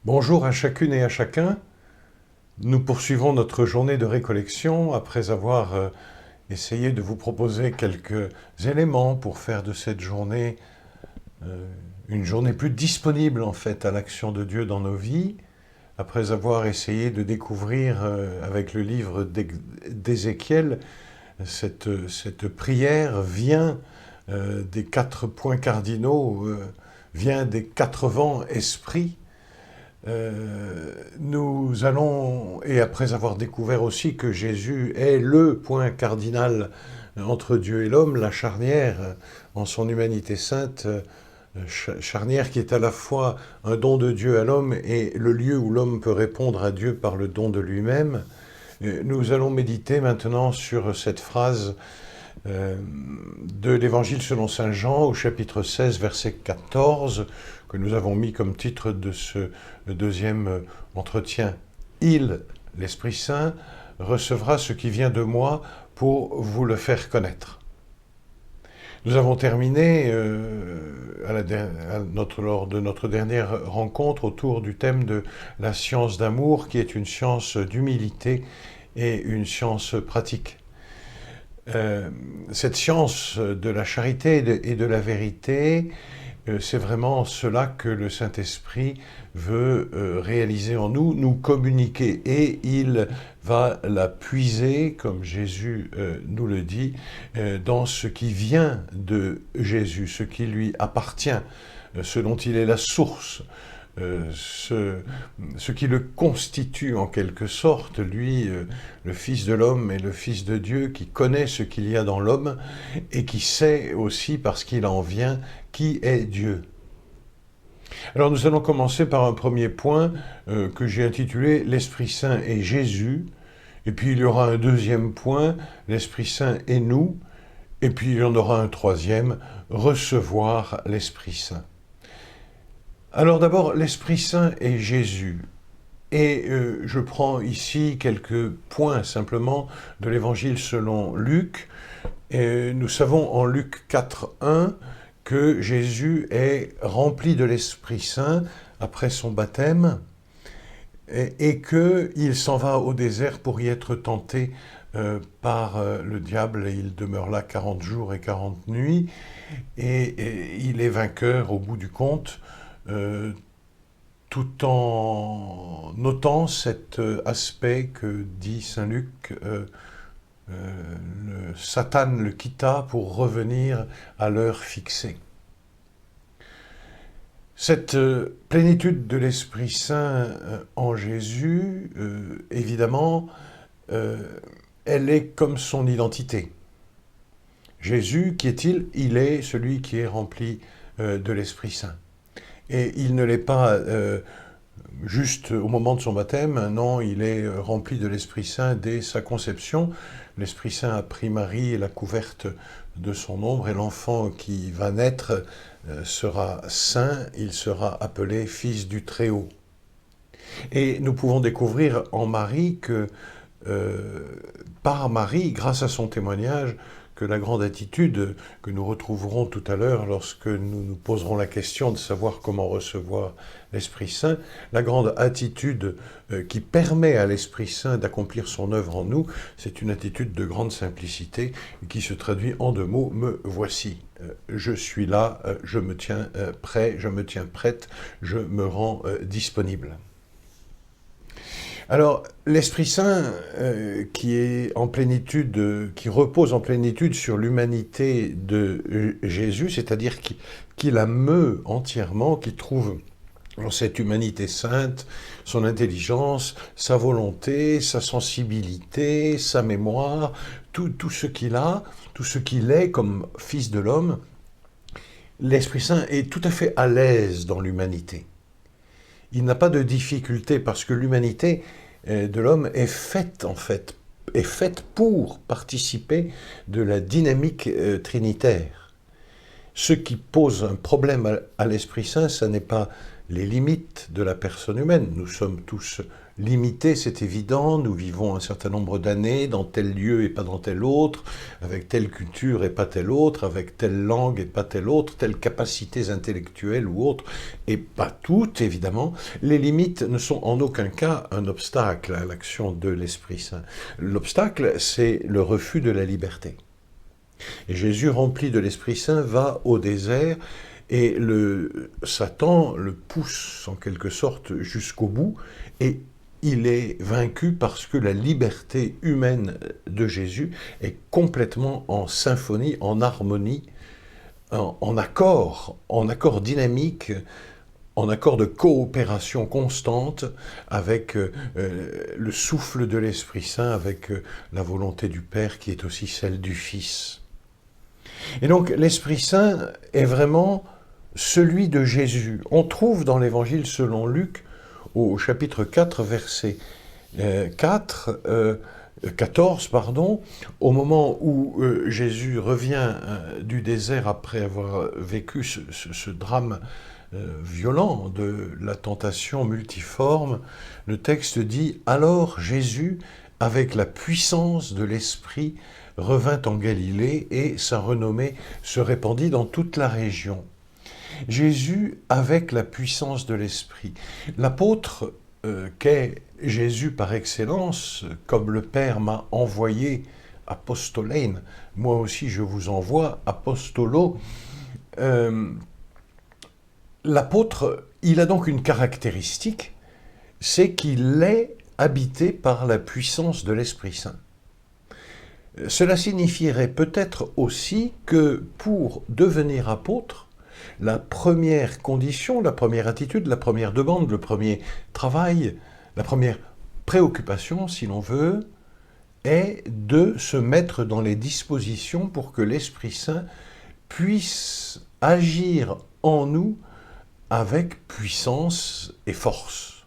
Bonjour à chacune et à chacun. Nous poursuivons notre journée de récollection après avoir essayé de vous proposer quelques éléments pour faire de cette journée euh, une journée plus disponible en fait à l'action de Dieu dans nos vies, après avoir essayé de découvrir avec le livre d'Ézéchiel, cette prière vient des quatre points cardinaux, vient des quatre vents esprits. Nous allons, et après avoir découvert aussi que Jésus est le point cardinal entre Dieu et l'homme, la charnière en son humanité sainte, charnière qui est à la fois un don de Dieu à l'homme et le lieu où l'homme peut répondre à Dieu par le don de lui-même, nous allons méditer maintenant sur cette phrase de l'Évangile selon saint Jean au chapitre 16, verset 14, que nous avons mis comme titre de ce deuxième entretien. Il, l'Esprit Saint, recevra ce qui vient de moi pour vous le faire connaître. Nous avons terminé lors de notre dernière rencontre autour du thème de la science d'amour, qui est une science d'humilité et une science pratique. Cette science de la charité et de la vérité, c'est vraiment cela que le Saint-Esprit veut réaliser en nous, nous communiquer. Et il va la puiser, comme Jésus nous le dit, dans ce qui vient de Jésus, ce qui lui appartient, ce dont il est la source. Ce qui le constitue en quelque sorte, lui, le Fils de l'homme et le Fils de Dieu, qui connaît ce qu'il y a dans l'homme et qui sait aussi, parce qu'il en vient, qui est Dieu. Alors nous allons commencer par un premier point que j'ai intitulé « L'Esprit Saint et Jésus », et puis il y aura un deuxième point « L'Esprit Saint et nous », et puis il y en aura un troisième « Recevoir l'Esprit Saint ». Alors d'abord, l'Esprit Saint et Jésus. Et je prends ici quelques points simplement de l'Évangile selon Luc. Et nous savons en Luc 4.1 que Jésus est rempli de l'Esprit Saint après son baptême et qu'il s'en va au désert pour y être tenté par le diable, et il demeure là 40 jours et 40 nuits, et il est vainqueur au bout du compte, tout en notant cet aspect que dit saint Luc, Satan le quitta pour revenir à l'heure fixée. Cette plénitude de l'Esprit Saint en Jésus, évidemment, elle est comme son identité. Jésus, qui est-il? Il est celui qui est rempli de l'Esprit Saint. Et il ne l'est pas juste au moment de son baptême, non, il est rempli de l'Esprit Saint dès sa conception. L'Esprit Saint a pris Marie et l'a couverte de son ombre, et l'enfant qui va naître sera saint, il sera appelé Fils du Très-Haut. Et nous pouvons découvrir en Marie que, par Marie, grâce à son témoignage, que la grande attitude que nous retrouverons tout à l'heure lorsque nous nous poserons la question de savoir comment recevoir l'Esprit Saint, la grande attitude qui permet à l'Esprit Saint d'accomplir son œuvre en nous, c'est une attitude de grande simplicité qui se traduit en deux mots, me voici. Je suis là, je me tiens prêt, je me tiens prête, je me rends disponible. Alors, l'Esprit Saint, qui est en plénitude, qui repose en plénitude sur l'humanité de Jésus, c'est-à-dire qui la meut entièrement, qui trouve en cette humanité sainte son intelligence, sa volonté, sa sensibilité, sa mémoire, tout ce qu'il a, tout ce qu'il est comme Fils de l'homme. L'Esprit Saint est tout à fait à l'aise dans l'humanité. Il n'a pas de difficulté parce que l'humanité de l'homme est faite en fait, est faite pour participer de la dynamique trinitaire. Ce qui pose un problème à l'Esprit Saint, ce n'est pas les limites de la personne humaine. Nous sommes tous limité, c'est évident. Nous vivons un certain nombre d'années dans tel lieu et pas dans tel autre, avec telle culture et pas telle autre, avec telle langue et pas telle autre, telles capacités intellectuelles ou autres, et pas toutes, évidemment. Les limites ne sont en aucun cas un obstacle à l'action de l'Esprit Saint. L'obstacle, c'est le refus de la liberté. Et Jésus, rempli de l'Esprit Saint, va au désert et Satan le pousse en quelque sorte jusqu'au bout et il est vaincu parce que la liberté humaine de Jésus est complètement en symphonie, en harmonie, en accord dynamique, en accord de coopération constante avec le souffle de l'Esprit Saint, avec la volonté du Père qui est aussi celle du Fils. Et donc l'Esprit Saint est vraiment celui de Jésus. On trouve dans l'Évangile selon Luc, au chapitre 4, verset 14, au moment où Jésus revient du désert après avoir vécu ce drame violent de la tentation multiforme, le texte dit « Alors Jésus, avec la puissance de l'Esprit, revint en Galilée et sa renommée se répandit dans toute la région. » Jésus avec la puissance de l'Esprit. L'apôtre qu'est Jésus par excellence, comme le Père m'a envoyé apostolein, moi aussi je vous envoie apostolo. L'apôtre, il a donc une caractéristique, c'est qu'il est habité par la puissance de l'Esprit Saint. Cela signifierait peut-être aussi que pour devenir apôtre, la première condition, la première attitude, la première demande, le premier travail, la première préoccupation, si l'on veut, est de se mettre dans les dispositions pour que l'Esprit Saint puisse agir en nous avec puissance et force.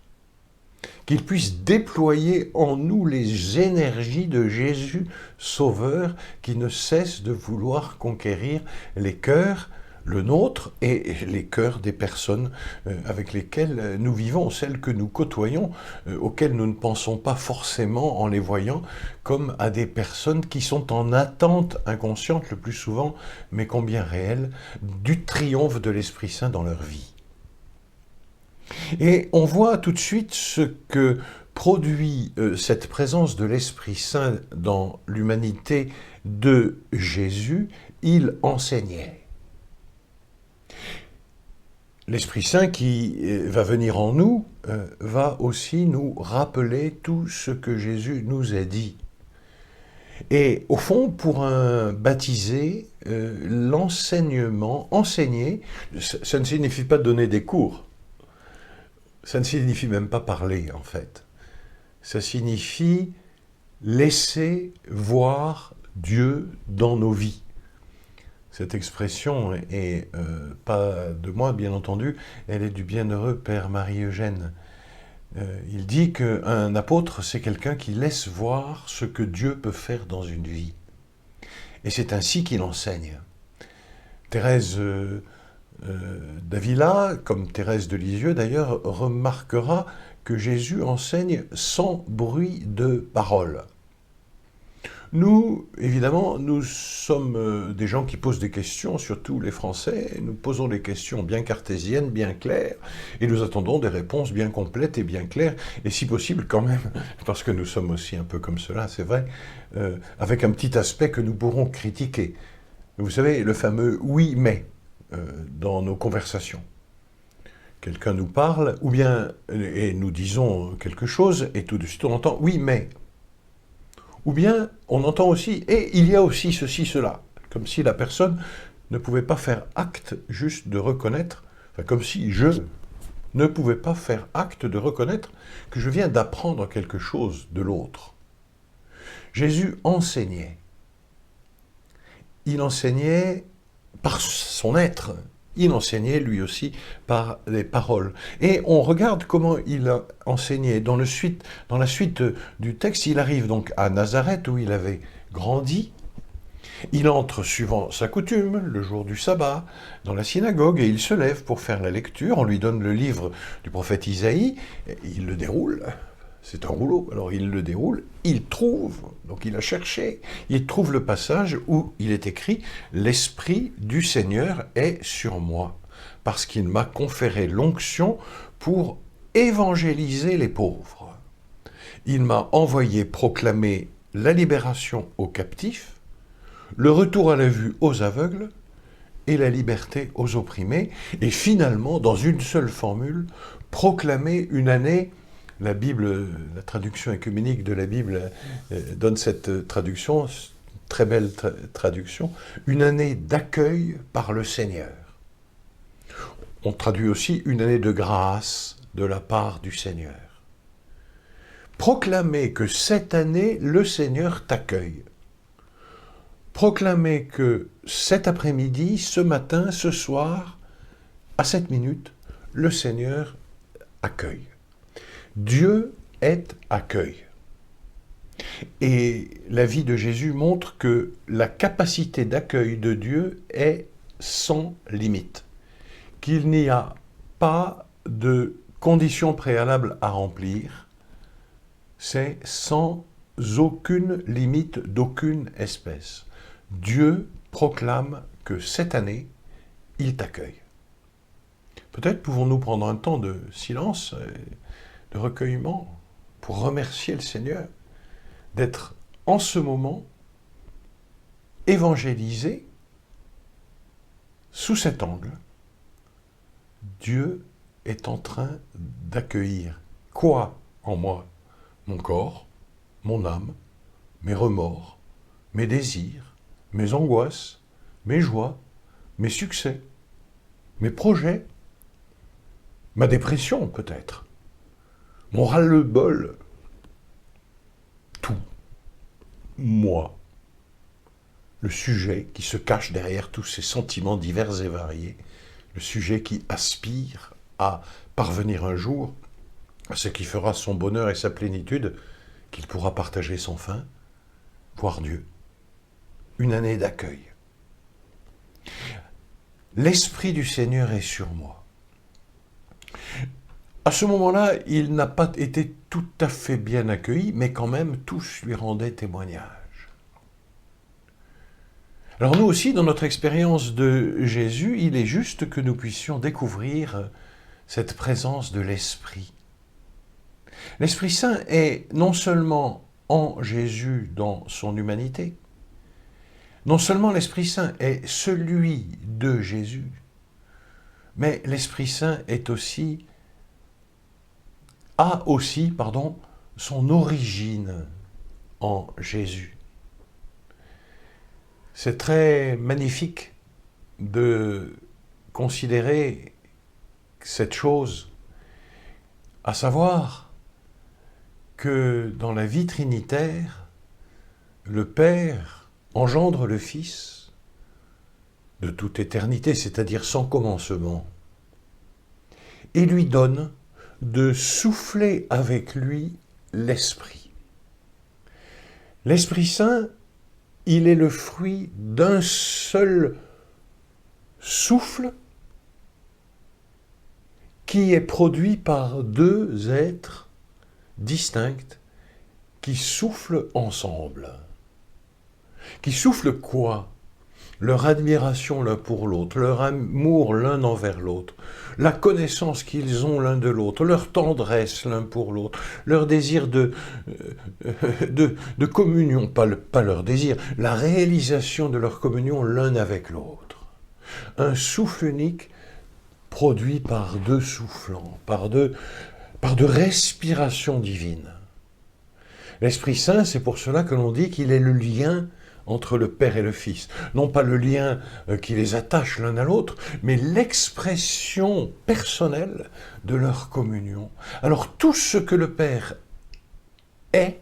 Qu'il puisse déployer en nous les énergies de Jésus Sauveur qui ne cesse de vouloir conquérir les cœurs, le nôtre et les cœurs des personnes avec lesquelles nous vivons, celles que nous côtoyons, auxquelles nous ne pensons pas forcément en les voyant comme à des personnes qui sont en attente inconsciente le plus souvent, mais combien réelle, du triomphe de l'Esprit Saint dans leur vie. Et on voit tout de suite ce que produit cette présence de l'Esprit Saint dans l'humanité de Jésus. Il enseignait. L'Esprit Saint qui va venir en nous va aussi nous rappeler tout ce que Jésus nous a dit. Et au fond, pour un baptisé, l'enseignement, enseigner, ça ne signifie pas donner des cours. Ça ne signifie même pas parler, en fait. Ça signifie laisser voir Dieu dans nos vies. Cette expression est pas de moi, bien entendu, elle est du bienheureux Père Marie-Eugène. Il dit qu'un apôtre, c'est quelqu'un qui laisse voir ce que Dieu peut faire dans une vie. Et c'est ainsi qu'il enseigne. Thérèse d'Avila, comme Thérèse de Lisieux d'ailleurs, remarquera que Jésus enseigne sans bruit de parole. Nous, évidemment, nous sommes des gens qui posent des questions, surtout les Français. Nous posons des questions bien cartésiennes, bien claires, et nous attendons des réponses bien complètes et bien claires, et si possible quand même, parce que nous sommes aussi un peu comme cela, c'est vrai, avec un petit aspect que nous pourrons critiquer. Vous savez, le fameux « oui, mais » dans nos conversations. Quelqu'un nous parle, ou bien, et nous disons quelque chose, et tout de suite on entend « oui, mais ». Ou bien, on entend aussi « et il y a aussi ceci, cela », comme si la personne ne pouvait pas faire acte juste de reconnaître, enfin, comme si je ne pouvais pas faire acte de reconnaître que je viens d'apprendre quelque chose de l'autre. Jésus enseignait. Il enseignait par son être. Il enseignait lui aussi par les paroles. Et on regarde comment il a enseigné. Dans la suite du texte, il arrive donc à Nazareth où il avait grandi. Il entre suivant sa coutume, le jour du sabbat, dans la synagogue et il se lève pour faire la lecture. On lui donne le livre du prophète Isaïe, il le déroule c'est un rouleau, alors il le déroule, il trouve, donc il a cherché, il trouve le passage où il est écrit « L'Esprit du Seigneur est sur moi, parce qu'il m'a conféré l'onction pour évangéliser les pauvres. Il m'a envoyé proclamer la libération aux captifs, le retour à la vue aux aveugles et la liberté aux opprimés, et finalement, dans une seule formule, proclamer une année. La Bible, la traduction œcuménique de la Bible donne cette traduction, très belle traduction, une année d'accueil par le Seigneur. On traduit aussi une année de grâce de la part du Seigneur. Proclamer que cette année, le Seigneur t'accueille. Proclamer que cet après-midi, ce matin, ce soir, à cette minute, le Seigneur accueille. Dieu est accueil. Et la vie de Jésus montre que la capacité d'accueil de Dieu est sans limite, qu'il n'y a pas de conditions préalables à remplir, c'est sans aucune limite d'aucune espèce. Dieu proclame que cette année, il t'accueille. Peut-être pouvons-nous prendre un temps de silence, de recueillement, pour remercier le Seigneur d'être en ce moment évangélisé sous cet angle. Dieu est en train d'accueillir quoi en moi? Mon corps, mon âme, mes remords, mes désirs, mes angoisses, mes joies, mes succès, mes projets, ma dépression peut-être, mon ras-le-bol, tout, moi, le sujet qui se cache derrière tous ces sentiments divers et variés, le sujet qui aspire à parvenir un jour à ce qui fera son bonheur et sa plénitude, qu'il pourra partager sans fin, voir Dieu. Une année d'accueil. L'Esprit du Seigneur est sur moi. À ce moment-là, il n'a pas été tout à fait bien accueilli, mais quand même, tous lui rendaient témoignage. Alors nous aussi, dans notre expérience de Jésus, il est juste que nous puissions découvrir cette présence de l'Esprit. L'Esprit Saint est non seulement en Jésus dans son humanité, non seulement l'Esprit Saint est celui de Jésus, mais l'Esprit Saint a aussi son origine en Jésus. C'est très magnifique de considérer cette chose, à savoir que dans la vie trinitaire, le Père engendre le Fils de toute éternité, c'est-à-dire sans commencement, et lui donne de souffler avec lui l'Esprit. L'Esprit Saint, il est le fruit d'un seul souffle qui est produit par deux êtres distincts qui soufflent ensemble. Qui soufflent quoi? Leur admiration l'un pour l'autre, leur amour l'un envers l'autre, la connaissance qu'ils ont l'un de l'autre, leur tendresse l'un pour l'autre, leur désir de communion, pas leur désir, la réalisation de leur communion l'un avec l'autre. Un souffle unique produit par deux soufflants, par deux respirations divines. L'Esprit Saint, c'est pour cela que l'on dit qu'il est le lien entre le Père et le Fils. Non pas le lien qui les attache l'un à l'autre, mais l'expression personnelle de leur communion. Alors tout ce que le Père est,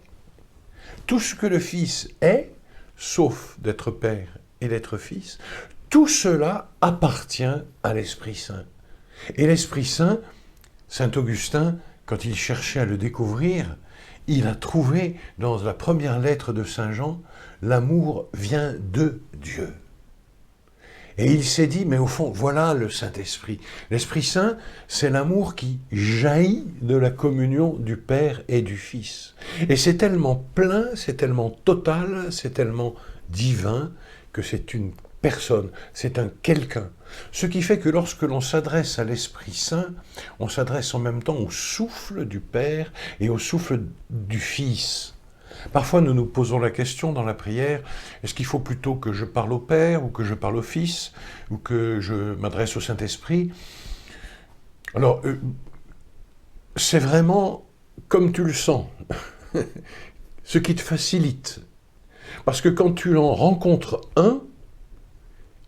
tout ce que le Fils est, sauf d'être Père et d'être Fils, tout cela appartient à l'Esprit Saint. Et l'Esprit Saint, saint Augustin, quand il cherchait à le découvrir, il a trouvé dans la première lettre de saint Jean, l'amour vient de Dieu. Et il s'est dit, mais au fond, voilà le Saint-Esprit. L'Esprit Saint, c'est l'amour qui jaillit de la communion du Père et du Fils. Et c'est tellement plein, c'est tellement total, c'est tellement divin, que c'est une personne, c'est un quelqu'un. Ce qui fait que lorsque l'on s'adresse à l'Esprit Saint, on s'adresse en même temps au souffle du Père et au souffle du Fils. Parfois, nous nous posons la question dans la prière, est-ce qu'il faut plutôt que je parle au Père, ou que je parle au Fils, ou que je m'adresse au Saint-Esprit? Alors, c'est vraiment comme tu le sens, ce qui te facilite. Parce que quand tu en rencontres un,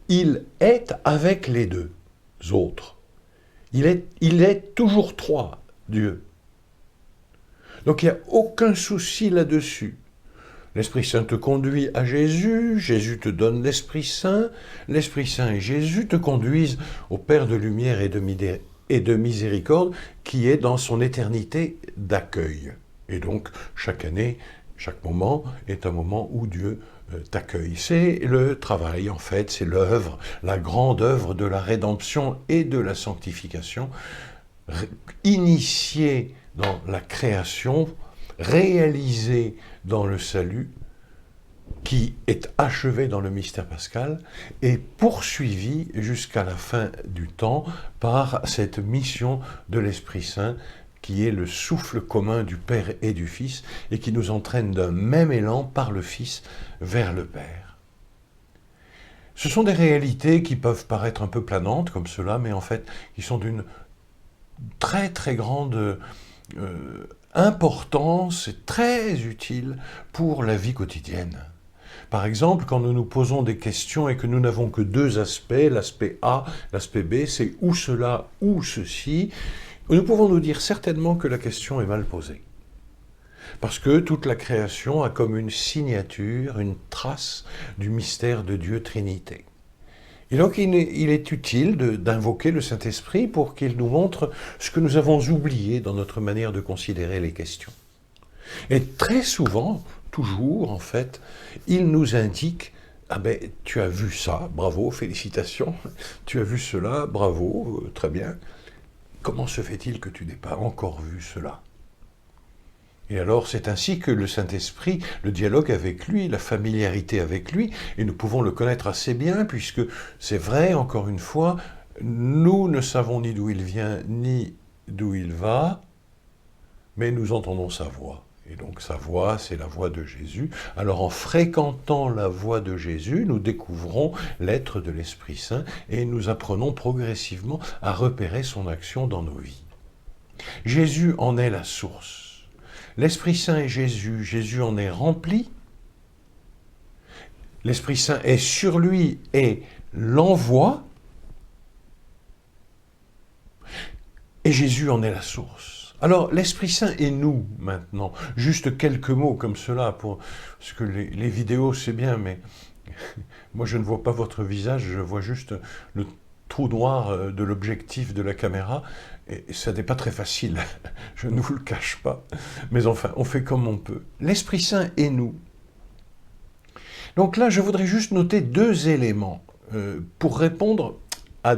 il est avec les deux autres. Il est toujours trois, Dieu. Donc il n'y a aucun souci là-dessus. L'Esprit Saint te conduit à Jésus, Jésus te donne l'Esprit Saint et Jésus te conduisent au Père de lumière et de miséricorde qui est dans son éternité d'accueil. Et donc chaque année, chaque moment est un moment où Dieu t'accueille. C'est le travail en fait, c'est l'œuvre, la grande œuvre de la rédemption et de la sanctification, initiée dans la création, réalisée dans le salut, qui est achevé dans le mystère pascal et poursuivi jusqu'à la fin du temps par cette mission de l'Esprit Saint qui est le souffle commun du Père et du Fils et qui nous entraîne d'un même élan par le Fils vers le Père. Ce sont des réalités qui peuvent paraître un peu planantes comme cela, mais en fait qui sont d'une très très grande importance et très utile pour la vie quotidienne. Par exemple, quand nous nous posons des questions et que nous n'avons que deux aspects, l'aspect A, l'aspect B, c'est ou cela ou ceci, nous pouvons nous dire certainement que la question est mal posée. Parce que toute la création a comme une signature, une trace du mystère de Dieu Trinité. Et donc il est utile d'invoquer le Saint-Esprit pour qu'il nous montre ce que nous avons oublié dans notre manière de considérer les questions. Et très souvent, toujours en fait, il nous indique « Ah ben, tu as vu ça, bravo, félicitations, tu as vu cela, bravo, très bien. Comment se fait-il que tu n'aies pas encore vu cela ?» Et alors, c'est ainsi que le Saint-Esprit, le dialogue avec lui, la familiarité avec lui, et nous pouvons le connaître assez bien, puisque c'est vrai, encore une fois, nous ne savons ni d'où il vient, ni d'où il va, mais nous entendons sa voix. Et donc sa voix, c'est la voix de Jésus. Alors en fréquentant la voix de Jésus, nous découvrons l'être de l'Esprit Saint, et nous apprenons progressivement à repérer son action dans nos vies. Jésus en est la source. L'Esprit Saint est Jésus, Jésus en est rempli, l'Esprit Saint est sur lui et l'envoie, et Jésus en est la source. Alors, l'Esprit Saint est nous, maintenant. Juste quelques mots comme cela, parce que les vidéos, c'est bien, mais moi, je ne vois pas votre visage, je vois juste le trou noir de l'objectif de la caméra, et ça n'est pas très facile, je ne vous le cache pas, mais enfin, on fait comme on peut. L'Esprit Saint est nous. Donc là, je voudrais juste noter deux éléments pour répondre à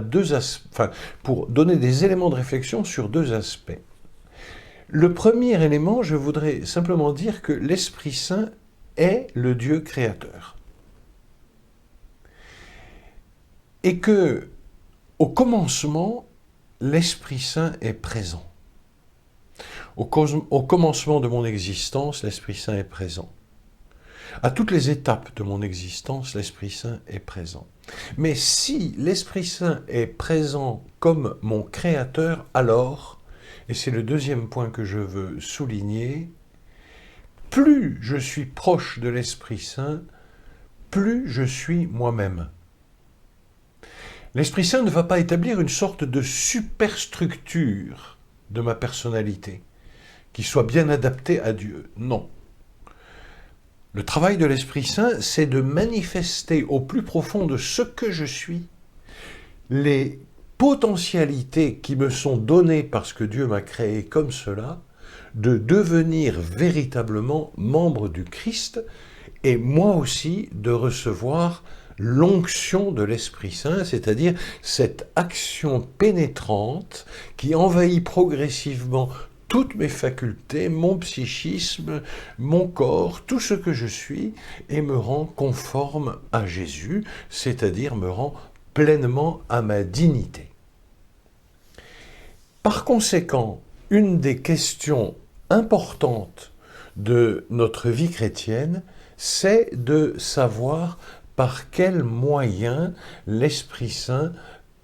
pour donner des éléments de réflexion sur deux aspects. Le premier élément, je voudrais simplement dire que l'Esprit Saint est le Dieu créateur. Et que, au commencement, l'Esprit Saint est présent. Au commencement de mon existence, l'Esprit Saint est présent. À toutes les étapes de mon existence, l'Esprit Saint est présent. Mais si l'Esprit Saint est présent comme mon Créateur, alors, et c'est le deuxième point que je veux souligner, plus je suis proche de l'Esprit Saint, plus je suis moi-même. L'Esprit Saint ne va pas établir une sorte de superstructure de ma personnalité, qui soit bien adaptée à Dieu. Non. Le travail de l'Esprit Saint, c'est de manifester au plus profond de ce que je suis les potentialités qui me sont données parce que Dieu m'a créé comme cela, de devenir véritablement membre du Christ et moi aussi de recevoir l'onction de l'Esprit Saint, c'est-à-dire cette action pénétrante qui envahit progressivement toutes mes facultés, mon psychisme, mon corps, tout ce que je suis, et me rend conforme à Jésus, c'est-à-dire me rend pleinement à ma dignité. Par conséquent, une des questions importantes de notre vie chrétienne, c'est de savoir par quels moyens l'Esprit Saint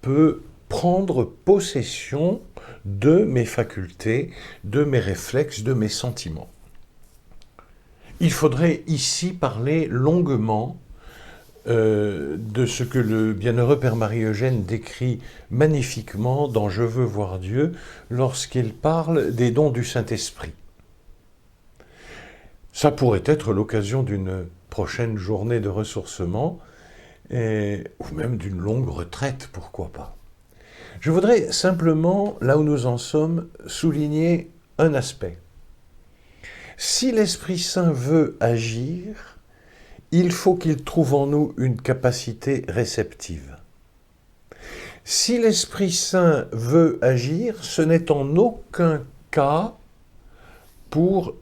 peut prendre possession de mes facultés, de mes réflexes, de mes sentiments. Il faudrait ici parler longuement de ce que le bienheureux Père Marie-Eugène décrit magnifiquement dans « Je veux voir Dieu » lorsqu'il parle des dons du Saint-Esprit. Ça pourrait être l'occasion d'une prochaine journée de ressourcement, ou même d'une longue retraite, pourquoi pas. Je voudrais simplement, là où nous en sommes, souligner un aspect. Si l'Esprit Saint veut agir, il faut qu'il trouve en nous une capacité réceptive. Si l'Esprit Saint veut agir, ce n'est en aucun cas pour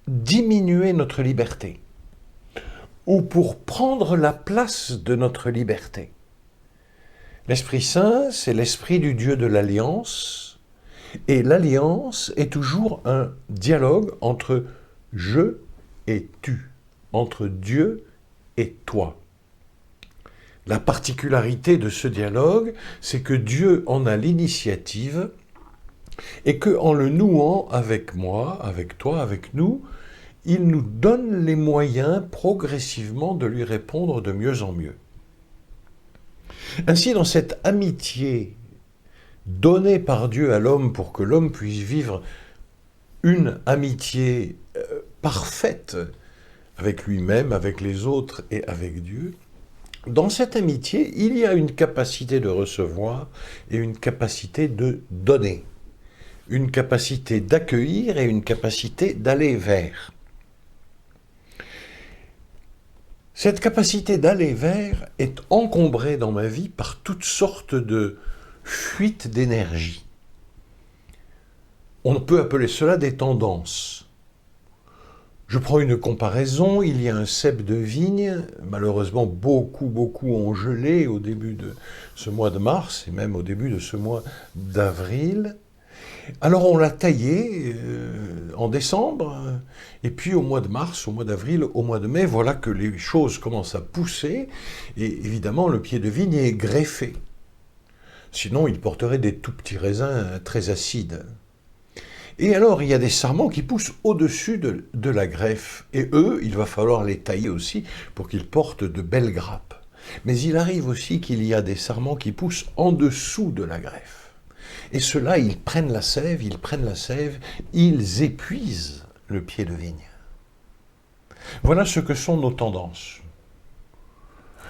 diminuer notre liberté ou pour prendre la place de notre liberté. L'Esprit Saint, c'est l'esprit du Dieu de l'Alliance, et l'Alliance est toujours un dialogue entre je et tu, entre Dieu et toi. La particularité de ce dialogue, c'est que Dieu en a l'initiative et qu'en le nouant avec moi, avec toi, avec nous, il nous donne les moyens progressivement de lui répondre de mieux en mieux. Ainsi, dans cette amitié donnée par Dieu à l'homme pour que l'homme puisse vivre une amitié parfaite avec lui-même, avec les autres et avec Dieu, dans cette amitié, il y a une capacité de recevoir et une capacité de donner, une capacité d'accueillir et une capacité d'aller vers. Cette capacité d'aller vers est encombrée dans ma vie par toutes sortes de fuites d'énergie. On peut appeler cela des tendances. Je prends une comparaison, il y a un cep de vigne, malheureusement beaucoup ont gelé au début de ce mois de mars et même au début de ce mois d'avril. Alors on l'a taillé en décembre, et puis au mois de mars, au mois d'avril, au mois de mai, voilà que les choses commencent à pousser, et évidemment le pied de vigne est greffé. Sinon il porterait des tout petits raisins très acides. Et alors il y a des sarments qui poussent au-dessus de la greffe, et eux, il va falloir les tailler aussi pour qu'ils portent de belles grappes. Mais il arrive aussi qu'il y a des sarments qui poussent en dessous de la greffe. Et ceux-là, ils prennent la sève, ils épuisent le pied de vigne. Voilà ce que sont nos tendances.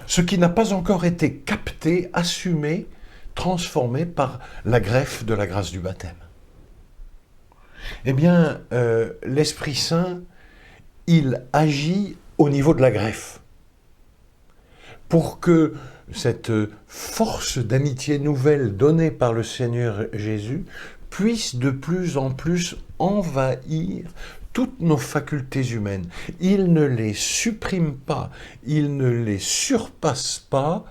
Ce qui n'a pas encore été capté, assumé, transformé par la greffe de la grâce du baptême. Eh bien, l'Esprit Saint, il agit au niveau de la greffe. Pour que cette force d'amitié nouvelle donnée par le Seigneur Jésus puisse de plus en plus envahir toutes nos facultés humaines. Il ne les supprime pas, il ne les surpasse pas,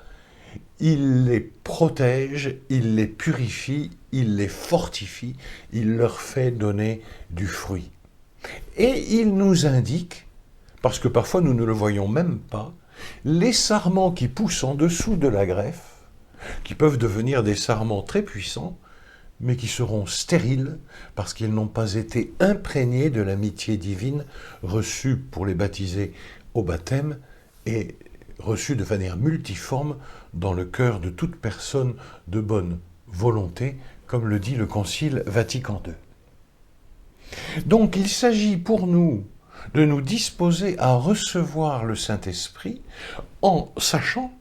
il les protège, il les purifie, il les fortifie, il leur fait donner du fruit. Et il nous indique, parce que parfois nous ne le voyons même pas, les sarments qui poussent en dessous de la greffe, qui peuvent devenir des sarments très puissants, mais qui seront stériles parce qu'ils n'ont pas été imprégnés de l'amitié divine reçue pour les baptiser au baptême et reçue de manière multiforme dans le cœur de toute personne de bonne volonté, comme le dit le Concile Vatican II. Donc il s'agit pour nous de nous disposer à recevoir le Saint-Esprit en sachant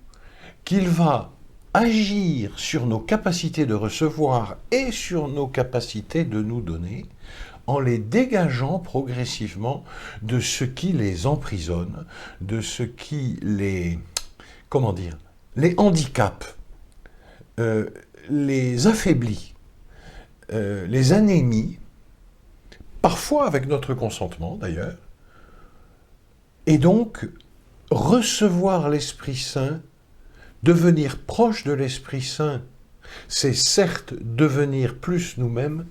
qu'il va agir sur nos capacités de recevoir et sur nos capacités de nous donner en les dégageant progressivement de ce qui les emprisonne, de ce qui les, comment dire, les handicaps, les affaiblis, les anémies, parfois avec notre consentement d'ailleurs, et donc recevoir l'Esprit Saint, devenir proche de l'Esprit Saint, c'est certes devenir plus nous-mêmes,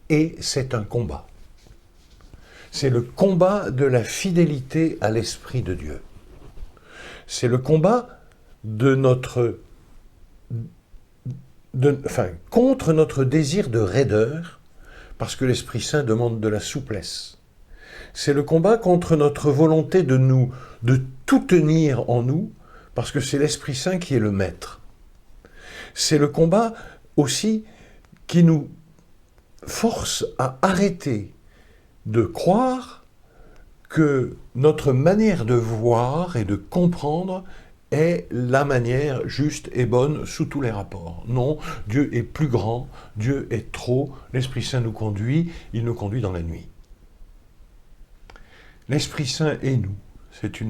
et c'est un combat. C'est le combat de la fidélité à l'Esprit de Dieu. C'est le combat contre notre désir de raideur, parce que l'Esprit Saint demande de la souplesse. C'est le combat contre notre volonté de tout tenir en nous, parce que c'est l'Esprit Saint qui est le maître. C'est le combat aussi qui nous force à arrêter de croire que notre manière de voir et de comprendre est la manière juste et bonne sous tous les rapports. Non, Dieu est plus grand, Dieu est trop, l'Esprit Saint nous conduit, il nous conduit dans la nuit. L'Esprit Saint et nous, c'est un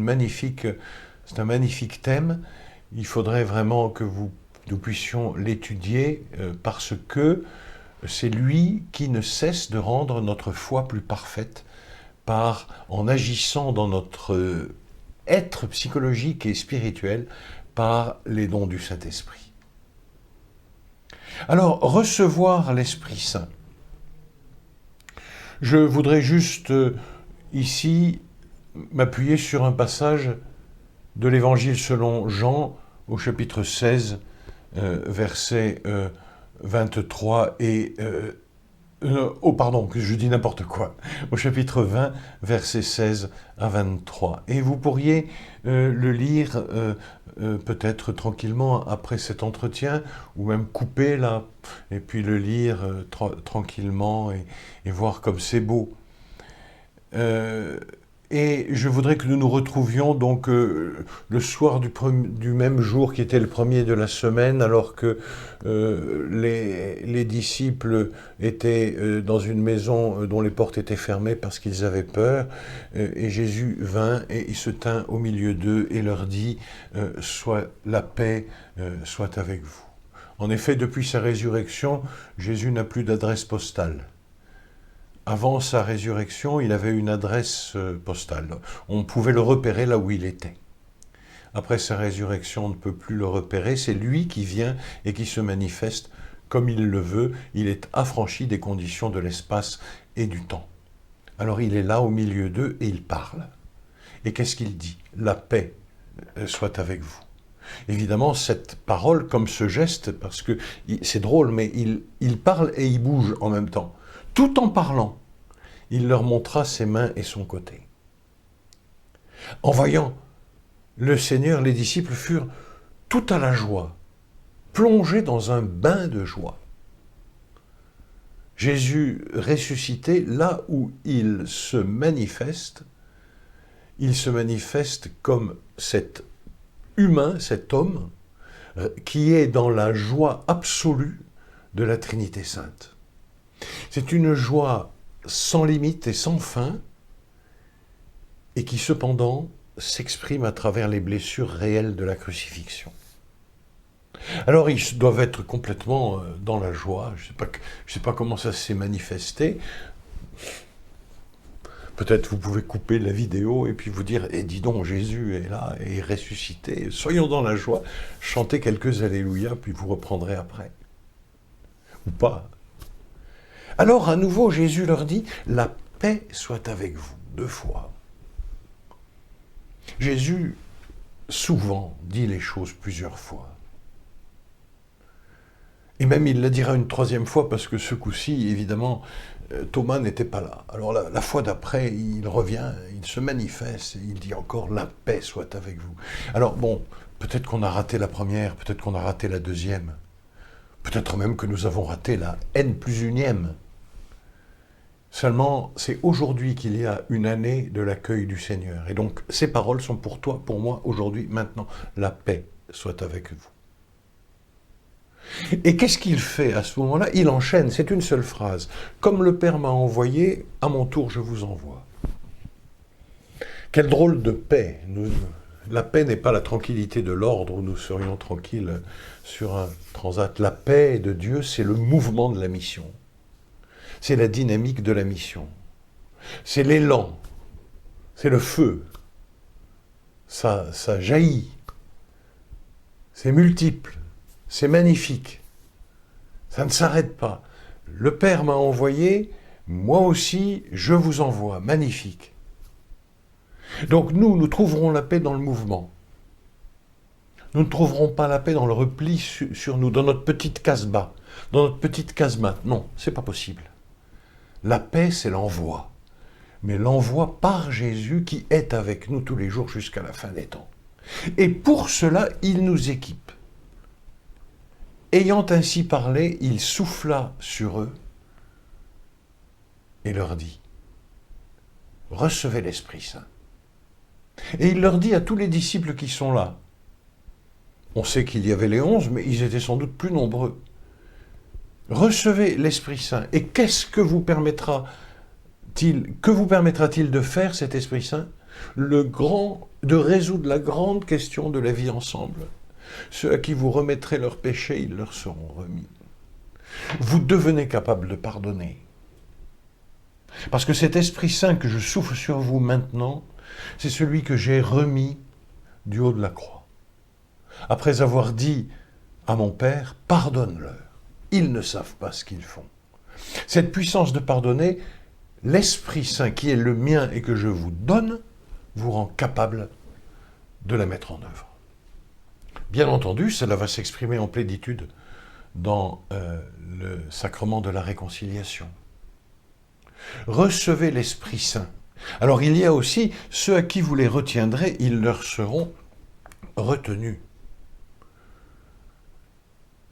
magnifique thème. Il faudrait vraiment que nous puissions l'étudier parce que c'est lui qui ne cesse de rendre notre foi plus parfaite en agissant dans notre être psychologique et spirituel par les dons du Saint-Esprit. Alors, recevoir l'Esprit Saint. Je voudrais juste ici m'appuyer sur un passage de l'Évangile selon Jean au chapitre 16, versets 23 et... que je dis n'importe quoi. Au chapitre 20, versets 16 à 23. Et vous pourriez le lire peut-être tranquillement après cet entretien, ou même couper là, et puis le lire tranquillement et voir comme c'est beau. Et je voudrais que nous nous retrouvions donc le soir du même jour qui était le premier de la semaine, alors que les disciples étaient dans une maison dont les portes étaient fermées parce qu'ils avaient peur, et Jésus vint et il se tint au milieu d'eux et leur dit « Soit la paix soit avec vous ». En effet, depuis sa résurrection, Jésus n'a plus d'adresse postale. Avant sa résurrection, il avait une adresse postale. On pouvait le repérer là où il était. Après sa résurrection, on ne peut plus le repérer. C'est lui qui vient et qui se manifeste comme il le veut. Il est affranchi des conditions de l'espace et du temps. Alors il est là au milieu d'eux et il parle. Et qu'est-ce qu'il dit ? La paix soit avec vous. Évidemment, cette parole, comme ce geste, parce que c'est drôle, mais il parle et il bouge en même temps. Tout en parlant, il leur montra ses mains et son côté. En voyant le Seigneur, les disciples furent tout à la joie, plongés dans un bain de joie. Jésus ressuscité, là où il se manifeste comme cet humain, cet homme, qui est dans la joie absolue de la Trinité Sainte. C'est une joie sans limite et sans fin, et qui cependant s'exprime à travers les blessures réelles de la crucifixion. Alors ils doivent être complètement dans la joie, je sais pas comment ça s'est manifesté. Peut-être vous pouvez couper la vidéo et puis vous dire « Eh, dis donc, Jésus est là et est ressuscité, soyons dans la joie, chantez quelques Alléluia, puis vous reprendrez après. » Ou pas. Alors à nouveau, Jésus leur dit « La paix soit avec vous », 2 fois. Jésus, souvent, dit les choses plusieurs fois. Et même il la dira une 3e fois, parce que ce coup-ci, évidemment, Thomas n'était pas là. Alors la fois d'après, il revient, il se manifeste, et il dit encore « La paix soit avec vous ». Alors bon, peut-être qu'on a raté la première, peut-être qu'on a raté la 2e, peut-être même que nous avons raté la N+1e. Seulement, c'est aujourd'hui qu'il y a une année de l'accueil du Seigneur. Et donc, ces paroles sont pour toi, pour moi, aujourd'hui, maintenant. La paix soit avec vous. Et qu'est-ce qu'il fait à ce moment-là ? Il enchaîne, c'est une seule phrase. Comme le Père m'a envoyé, à mon tour je vous envoie. Quelle drôle de paix La paix n'est pas la tranquillité de l'ordre où nous serions tranquilles sur un transat. La paix de Dieu, c'est le mouvement de la mission. C'est la dynamique de la mission. C'est l'élan. C'est le feu. Ça jaillit. C'est multiple. C'est magnifique. Ça ne s'arrête pas. Le Père m'a envoyé, moi aussi, je vous envoie. Magnifique. Donc nous trouverons la paix dans le mouvement. Nous ne trouverons pas la paix dans le repli sur nous, dans notre petite casbah, dans notre petite casemate. Non, c'est pas possible. La paix, c'est l'envoi. Mais l'envoi par Jésus qui est avec nous tous les jours jusqu'à la fin des temps. Et pour cela, il nous équipe. Ayant ainsi parlé, il souffla sur eux et leur dit, « Recevez l'Esprit Saint. » Et il leur dit à tous les disciples qui sont là, on sait qu'il y avait les 11, mais ils étaient sans doute plus nombreux. « Recevez l'Esprit Saint. » Et que vous permettra-t-il de faire cet Esprit Saint? De résoudre la grande question de la vie ensemble. Ceux à qui vous remettrez leurs péchés, ils leur seront remis. Vous devenez capable de pardonner. Parce que cet Esprit Saint que je souffle sur vous maintenant, c'est celui que j'ai remis du haut de la croix. Après avoir dit à mon Père, pardonne-leur. Ils ne savent pas ce qu'ils font. Cette puissance de pardonner, l'Esprit Saint qui est le mien et que je vous donne, vous rend capable de la mettre en œuvre. Bien entendu, cela va s'exprimer en plénitude dans le sacrement de la réconciliation. Recevez l'Esprit Saint. Alors il y a aussi ceux à qui vous les retiendrez, ils leur seront retenus.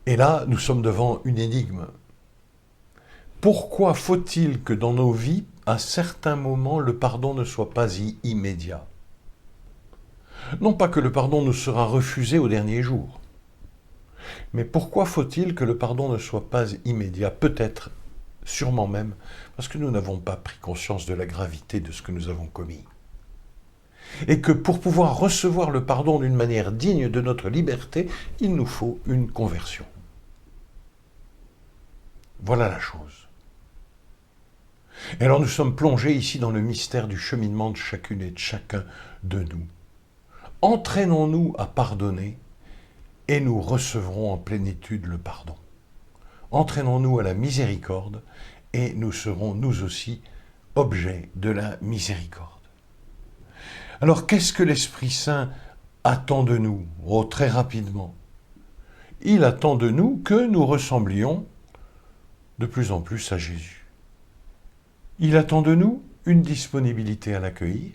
Et là, nous sommes devant une énigme. Pourquoi faut-il que dans nos vies, à certains moments, le pardon ne soit pas immédiat? Non pas que le pardon nous sera refusé au dernier jour, mais pourquoi faut-il que le pardon ne soit pas immédiat? Peut-être, sûrement même, parce que nous n'avons pas pris conscience de la gravité de ce que nous avons commis. Et que pour pouvoir recevoir le pardon d'une manière digne de notre liberté, il nous faut une conversion. Voilà la chose. Et alors nous sommes plongés ici dans le mystère du cheminement de chacune et de chacun de nous. Entraînons-nous à pardonner et nous recevrons en plénitude le pardon. Entraînons-nous à la miséricorde et nous serons nous aussi objets de la miséricorde. Alors qu'est-ce que l'Esprit Saint attend de nous? Oh, très rapidement. Il attend de nous que nous ressemblions de plus en plus à Jésus. Il attend de nous une disponibilité à l'accueillir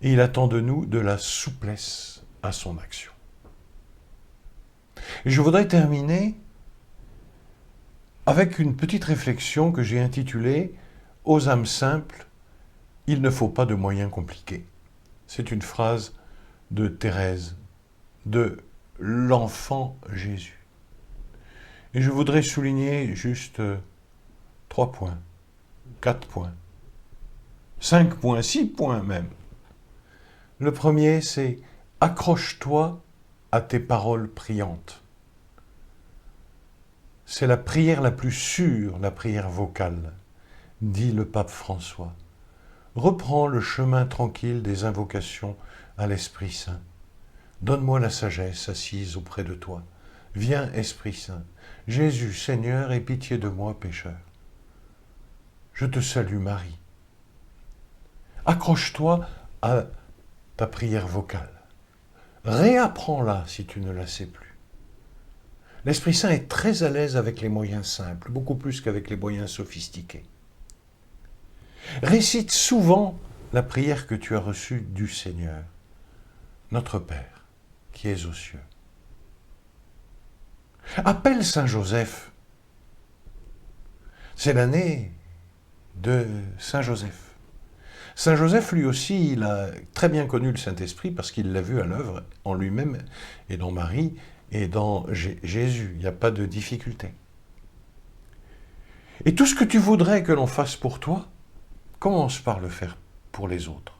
et il attend de nous de la souplesse à son action. Et je voudrais terminer avec une petite réflexion que j'ai intitulée « Aux âmes simples, il ne faut pas de moyens compliqués ». C'est une phrase de Thérèse, de l'enfant Jésus. Et je voudrais souligner juste 3 points, 4 points, 5 points, 6 points même. Le premier, c'est « Accroche-toi à tes paroles priantes ». C'est la prière la plus sûre, la prière vocale, dit le pape François. Reprends le chemin tranquille des invocations à l'Esprit Saint. Donne-moi la sagesse assise auprès de toi. Viens, Esprit Saint. Jésus, Seigneur, aie pitié de moi, pécheur. Je te salue, Marie. Accroche-toi à ta prière vocale. Réapprends-la si tu ne la sais plus. L'Esprit Saint est très à l'aise avec les moyens simples, beaucoup plus qu'avec les moyens sophistiqués. Récite souvent la prière que tu as reçue du Seigneur, notre Père, qui es aux cieux. Appelle Saint Joseph. C'est l'année de Saint Joseph. Saint Joseph, lui aussi, il a très bien connu le Saint-Esprit parce qu'il l'a vu à l'œuvre en lui-même et dans Marie et dans Jésus. Il n'y a pas de difficulté. Et tout ce que tu voudrais que l'on fasse pour toi, commence par le faire pour les autres.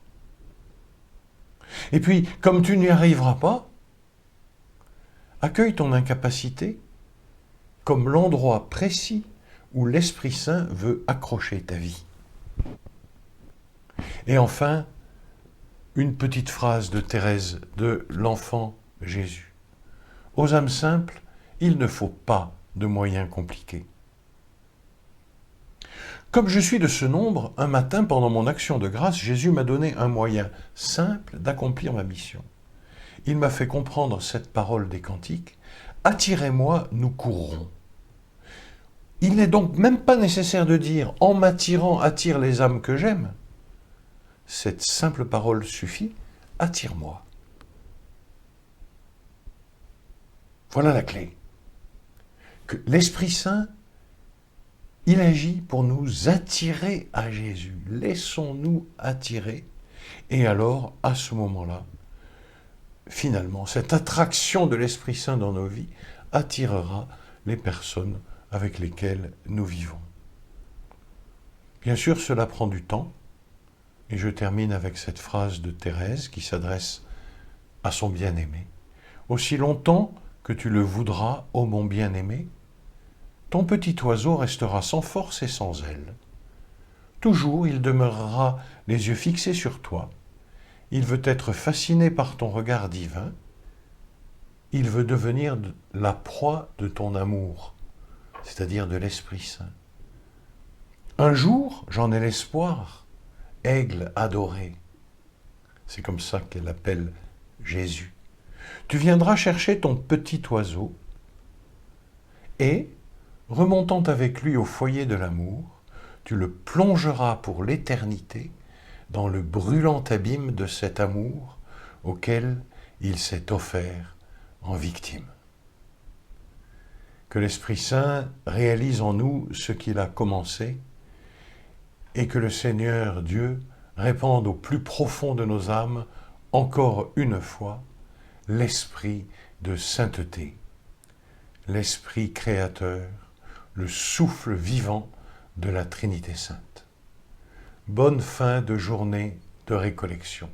Et puis, comme tu n'y arriveras pas, accueille ton incapacité comme l'endroit précis où l'Esprit Saint veut accrocher ta vie. Et enfin, une petite phrase de Thérèse de l'enfant Jésus. Aux âmes simples, il ne faut pas de moyens compliqués. Comme je suis de ce nombre, un matin, pendant mon action de grâce, Jésus m'a donné un moyen simple d'accomplir ma mission. Il m'a fait comprendre cette parole des cantiques. Attirez-moi, nous courrons. Il n'est donc même pas nécessaire de dire en m'attirant, attire les âmes que j'aime. Cette simple parole suffit, attire-moi. Voilà la clé. Que l'Esprit Saint, il agit pour nous attirer à Jésus. Laissons-nous attirer. Et alors, à ce moment-là, finalement, cette attraction de l'Esprit Saint dans nos vies attirera les personnes avec lesquelles nous vivons. Bien sûr, cela prend du temps. Et je termine avec cette phrase de Thérèse qui s'adresse à son bien-aimé. Aussi longtemps que tu le voudras, ô mon bien-aimé, ton petit oiseau restera sans force et sans aile. Toujours il demeurera les yeux fixés sur toi. Il veut être fasciné par ton regard divin. Il veut devenir la proie de ton amour, c'est-à-dire de l'Esprit Saint. Un jour, j'en ai l'espoir, aigle adoré. C'est comme ça qu'elle appelle Jésus. Tu viendras chercher ton petit oiseau et, remontant avec lui au foyer de l'amour, tu le plongeras pour l'éternité dans le brûlant abîme de cet amour auquel il s'est offert en victime. Que l'Esprit Saint réalise en nous ce qu'il a commencé et que le Seigneur Dieu répande au plus profond de nos âmes, encore une fois, l'esprit de sainteté, l'esprit créateur, le souffle vivant de la Trinité sainte. Bonne fin de journée de récollection.